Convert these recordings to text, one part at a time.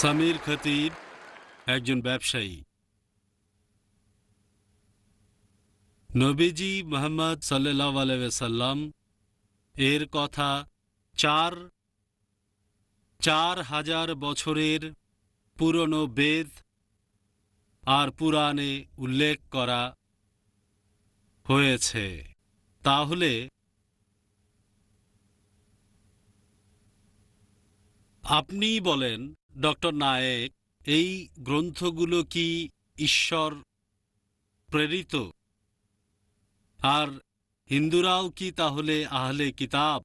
সামির খতিব একজন ব্যবসায়ী। নবীজি মুহাম্মদ সাল্লাল্লাহু আলাইহি ওয়াসাল্লাম এর কথা ৪,০০০ বছরের পুরনো বেদ আর পুরাণে উল্লেখ করা হয়েছে। তাহলে আপনি বলেন ডক্টর নায়েক, এই গ্রন্থগুলো কি ঈশ্বর প্রেরিত? আর হিন্দুরাও কি তাহলে আহলে কিতাব?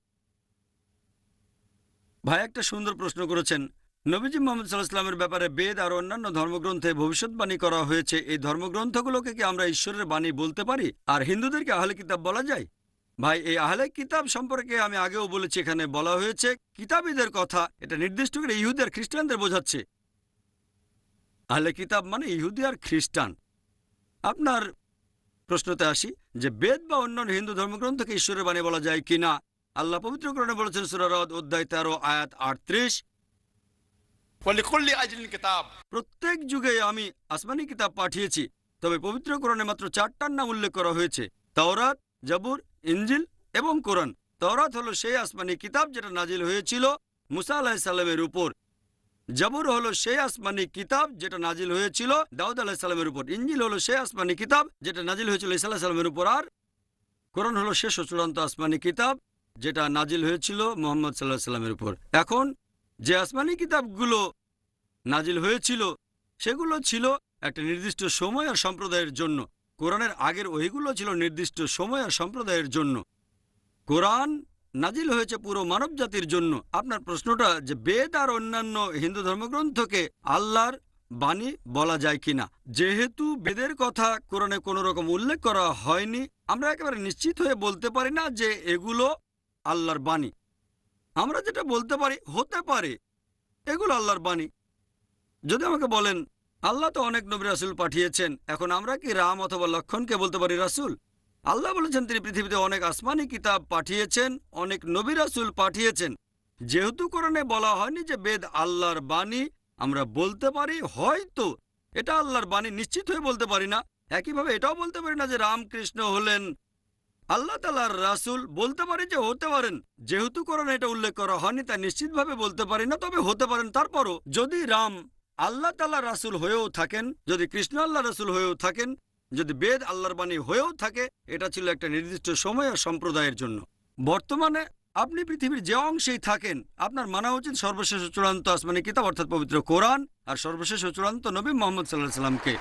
ভাই একটা সুন্দর প্রশ্ন করেছেন। নবীজি মোহাম্মদ সাল্লাল্লাহু আলাইহি ওয়াসাল্লামের ব্যাপারে বেদ আর অন্যান্য ধর্মগ্রন্থে ভবিষ্যৎবাণী করা হয়েছে। এই ধর্মগ্রন্থগুলোকে কি আমরা ঈশ্বরের বাণী বলতে পারি? আর হিন্দুদেরকে আহলে কিতাব বলা যায়? ভাই, এই আহলে কিতাব সম্পর্কে আমি আগেও বলেছি, এখানে বলা হয়েছে কিতাবীদের কথা। এটা নির্দিষ্ট করে ইহুদি আর খ্রিস্টানদের বোঝাচ্ছে। আহলে কিতাব মানে ইহুদি আর খ্রিস্টান। আপনার প্রশ্নতে আসি যে বেদ বা অন্যান্য হিন্দু ধর্মগ্রন্থকে ঈশ্বরের বাণী বলা যায় কিনা। আল্লাহ পবিত্র কোরআনে বলেছেন সূরা রদ অধ্যায় 13 আয়াত 38, প্রত্যেক যুগে আমি আসমানি কিতাব পাঠিয়েছি, তবে পবিত্র কোরআনে মাত্র 4টার নাম উল্লেখ করা হয়েছে: তাওরাত, জাবুর, ইনজিল এবং কোরআন। তাওরাত হলো সেই আসমানি কিতাব যেটা নাজিল হয়েছিল মুসা আলাইহিস সালামের উপর। জাবুর হলো সেই আসমানি কিতাব যেটা নাজিল হয়েছিল দাউদ আলাইহিস সালামের উপর। ইনজিল হলো সেই আসমানি কিতাব যেটা নাজিল হয়েছিল ঈসা আলাইহিস সালামের উপর। আর কোরআন হলো শেষ ও চূড়ান্ত আসমানি কিতাব যেটা নাজিল হয়েছিল মুহাম্মদ সাল্লাল্লাহু আলাইহি সাল্লামের উপর। এখন যে আসমানি কিতাবগুলো নাজিল হয়েছিল সেগুলো ছিল একটা নির্দিষ্ট সময় আর সম্প্রদায়ের জন্য। কোরআনের আগের ওহিগুলো ছিল নির্দিষ্ট সময় আর সম্প্রদায়ের জন্য। কোরআন নাজিল হয়েছে পুরো মানব জাতির জন্য। আপনার প্রশ্নটা যে বেদ আর অন্যান্য হিন্দু ধর্মগ্রন্থকে আল্লাহর বাণী বলা যায় কিনা, যেহেতু বেদের কথা কোরআনে কোনো রকম উল্লেখ করা হয়নি, আমরা একেবারে নিশ্চিত হয়ে বলতে পারি না যে এগুলো আল্লাহর বাণী। আমরা যেটা বলতে পারি, হতে পারে এগুলো আল্লাহর বাণী। যদি আমাকে বলেন আল্লাহ তো অনেক নবী রাসূল পাঠিয়েছেন, এখন আমরা কি রাম অথবা লক্ষণকে বলতে পারি রাসূল? আল্লাহ বলেছেন তিনি পৃথিবীতে অনেক আসমানি কিতাব পাঠিয়েছেন, অনেক নবী রাসূল পাঠিয়েছেন। যেহেতু কোরআনে বলা হয়নি যে বেদ আল্লাহর বাণী, আমরা বলতে পারি হয়তো এটা আল্লাহর বাণী, নিশ্চিত হয়ে বলতে পারি না। একইভাবে এটাও বলতে পারি না যে রামকৃষ্ণ হলেন আল্লাহ তাআলার রাসূল। বলতে পারি যে হতে পারেন, যেহেতু কোরআনে এটা উল্লেখ করা হয়নি তাই নিশ্চিতভাবে বলতে পারি না, তবে হতে পারেন। তারপরও যদি রাম আল্লাহ তাআলার রাসূল হয়েও থাকেন, যদি কৃষ্ণ আল্লাহর রাসূল হয়েও থাকেন, যদি বেদ আল্লাহর বাণী হয়েও থাকে, এটা ছিল একটা নির্দিষ্ট সময় আর সম্প্রদায়ের জন্য। বর্তমানে আপনি পৃথিবীর যে অংশেই থাকেন, আপনার মানা উচিত সর্বশেষ ও চূড়ান্ত আসমানি কিতাব অর্থাৎ পবিত্র কোরআন আর সর্বশেষ ও চূড়ান্ত নবী মুহাম্মদ সাল্লাল্লাহু আলাইহি সাল্লামকে।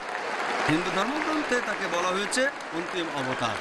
হিন্দু ধর্মগ্রন্থে তাকে বলা হয়েছে অন্তিম অবতার।